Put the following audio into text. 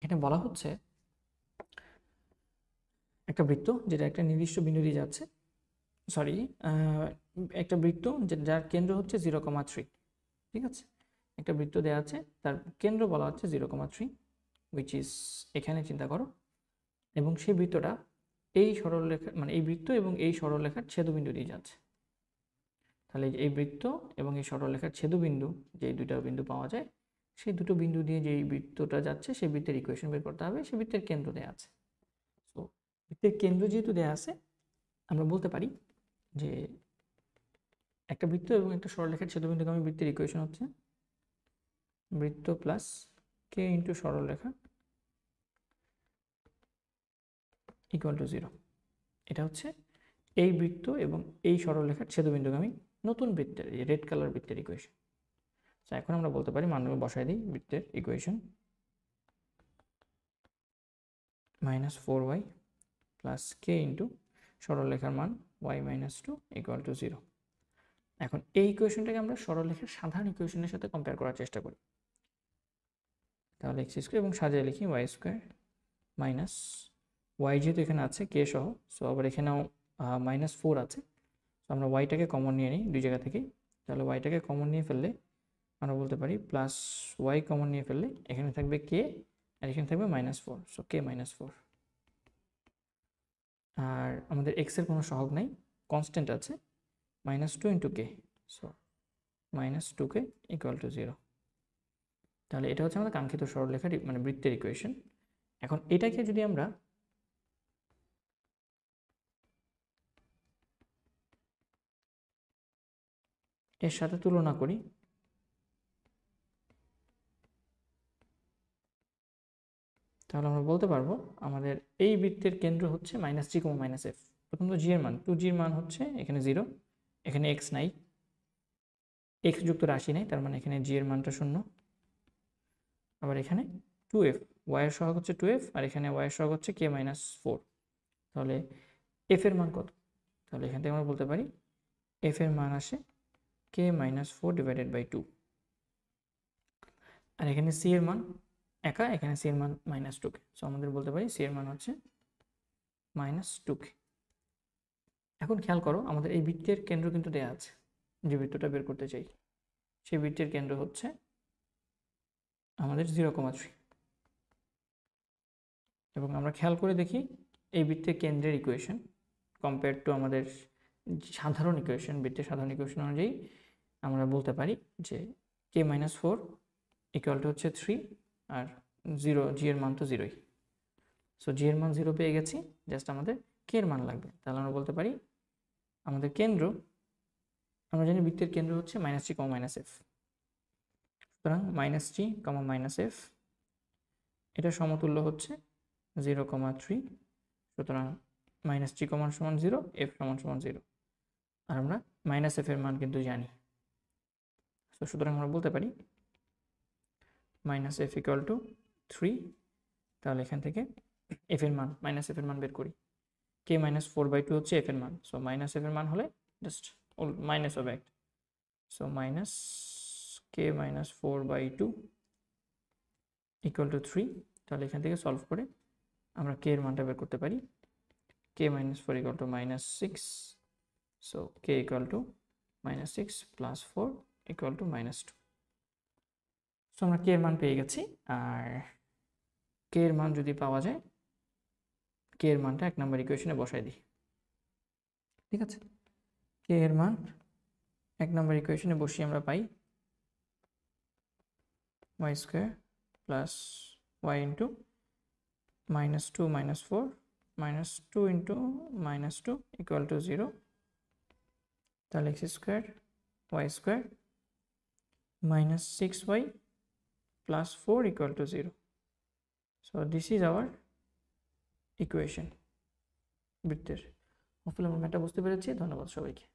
এটা বলা হচ্ছে একটা বৃত্ত যেটা একটা নির্দিষ্ট বিন্দু দিয়ে যাচ্ছে, সরি, একটা বৃত্ত যার কেন্দ্র হচ্ছে 0,3, ঠিক আছে। একটা বৃত্ত দেওয়া আছে, তার কেন্দ্র বলা হচ্ছে 0,3, উইচ ইজ এখানে চিন্তা করো, এবং সেই বৃত্তটা এই সরলরেখা মানে এই বৃত্ত এবং এই সরলরেখার ছেদবিন্দু দিয়ে যাচ্ছে। তাহলে এই বৃত্ত এবং এই সরলরেখার ছেদবিন্দু, যে দুটো বিন্দু পাওয়া যায়, সেই দুটো বিন্দু দিয়ে যেই বৃত্তটা যাচ্ছে সেই বৃত্তের ইকুয়েশন বের করতে হবে। সেই বৃত্তের কেন্দ্র দেওয়া আছে। তো বৃত্তের কেন্দ্র যেহেতু দেওয়া আছে, আমরা বলতে পারি যে একটা বৃত্ত এবং একটা সরলরেখার ছেদবিন্দুগামী বৃত্তের ইকুয়েশন হচ্ছে বৃত্ত প্লাস কে ইন্টু সরলরেখা ইকুয়াল টু 0। এটা হচ্ছে এই বৃত্ত এবং এই সরলরেখার ছেদবিন্দুগামী নতুন বৃত্তের, রেড কালার বৃত্তের ইকুয়েশন। তো এখন আমরা বলতে পারি, মানগুলো বসাই দিই, বৃত্তের ইকুয়েশন -4y প্লাস কে ইন্টু সরলরেখার মান y-2 ইকুয়াল টু 0। এখন এই ইকুয়েশনটাকে আমরা সরলরেখার সাধারণ ইকুয়েশনের সাথে কম্পেয়ার করার চেষ্টা করি। তাহলে x স্কোয়ার এবং সাজিয়ে লিখি y স্কোয়ার মাইনাস y, যেহেতু এখানে আছে কে সহ, সো আবার এখানেও -4 আছে, তো আমরা ওয়াইটাকে কমন নিয়ে নিই দুই জায়গা থেকেই। তাহলে ওয়াইটাকে কমন নিয়ে ফেললে আমরা বলতে পারি প্লাস ওয়াই কমন নিয়ে ফেললে এখানে থাকবে কে আর এখানে থাকবে -4, সো কে -4। আর আমাদের এক্স এর কোনো সহগ নাই, কনস্ট্যান্ট আছে, -2 into k, so -2k equal to 0। তাহলে এটা হচ্ছে আমাদের কাঙ্ক্ষিত সরলরেখার মানে বৃত্তের ইকুয়েশন। এখন এটাকে যদি আমরা এর সাথে তুলনা করি, তাহলে আমরা বলতে পারবো আমাদের এই বৃত্তের কেন্দ্র হচ্ছে -g, -f। প্রথমত জি এর মান, 2g এর মান হচ্ছে এখানে 0, এখানে x নাই, x যুক্ত রাশি নেই, তার মানে এখানে g এর মানটা 0। আবার এখানে 2f, y এর সহগ হচ্ছে 2f, আর এখানে y এর সহগ হচ্ছে k -4। তাহলে f এর মান কত? তাহলে এখান থেকে আমরা বলতে পারি f এর মান আসে k -4 ডিভাইডেড বাই 2। আর এখানে c এর মান একা, এখানে c এর মান -2k, সো আমাদের বলতে পারি c এর মান হচ্ছে -2k। এখন খেয়াল করো, আমাদের এই বৃত্তের কেন্দ্র কিন্তু দেয়া আছে, যে বৃত্তটা বের করতে চাই সেই বৃত্তের কেন্দ্র হচ্ছে আমাদের 0,3, এবং আমরা খেয়াল করে দেখি এই বৃত্তের কেন্দ্রের ইকুয়েশন কম্পেয়ার টু আমাদের সাধারণ ইকুয়েশন, বৃত্তের সাধারণ ইকুয়েশন অনুযায়ী আমরা বলতে পারি যে k -4 ইকুয়াল টু হচ্ছে 3, আর 0, জি এর মান তো 0ই, সো জি এর মান 0 পেয়ে গেছি, জাস্ট আমাদের কে এর মান লাগবে। তাহলে আমরা বলতে পারি আমাদের কেন্দ্র, আমরা জানি বৃত্তের কেন্দ্র হচ্ছে -g, -f, সুতরাং -g, -f এটা সমতুল্য হচ্ছে 0,3, সুতরাং -g সমান 0, f সমান 0, আর আমরা -f এর মান কিন্তু জানি, তো সুতরাং আমরা বলতে পারি -f ইকুয়াল টু 3। তাহলে এখান থেকে f এর মান, -f এর মান বের করি, k -4/2 হচ্ছে f এর মান, সো -f এর মান হলে জাস্ট মাইনাস হবে একটা, সো -k -4/2 ইকুয়াল টু 3। তাহলে এখান থেকে সলভ করে আমরা k এর মানটা বের করতে পারি, k -4 equal to -6, so k equal to -6 plus 4 equal to -2। So আমরা k এর মান পেয়ে গেছি। আর k এর মান যদি পাওয়া যায়, k এর মানটা 1 নম্বর ইকুয়েশনে বসাই দিই, ঠিক আছে। k এর মান 1 নম্বর ইকুয়েশনে বসিয়ে আমরা পাই y square plus y into -2 -4 -2 into -2 equal to 0। তাহলে x square y square -6y plus 4 equal to 0. So this is our equation বৃত্তের। হোপফুলি আমরা ম্যাথটা বুঝতে পেরেছি। ধন্যবাদ সবাইকে।